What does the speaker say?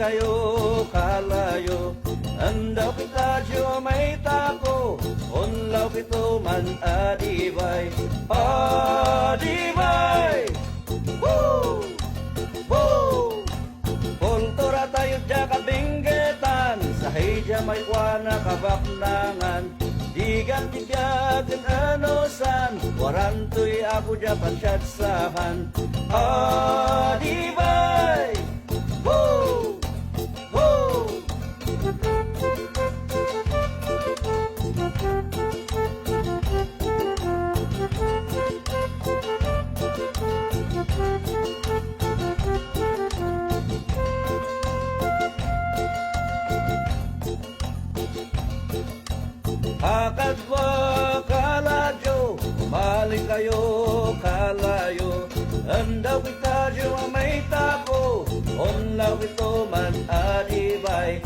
kayo kalayo. Andaw kita Diyo may tako, unlaw kito man adibay. Adibay! Woo! Woo! Kultura tayo dya kabinggetan, sa hidya may kuwana kabaknangan. Digan tibyagan anosan, warantoy ako dya pansyatsahan. Adibay! Woo! Woo! Akadwa kaladyo, umalik kayo kalayo. Andaw kita Diyo may tako, unlaw ito man adibay.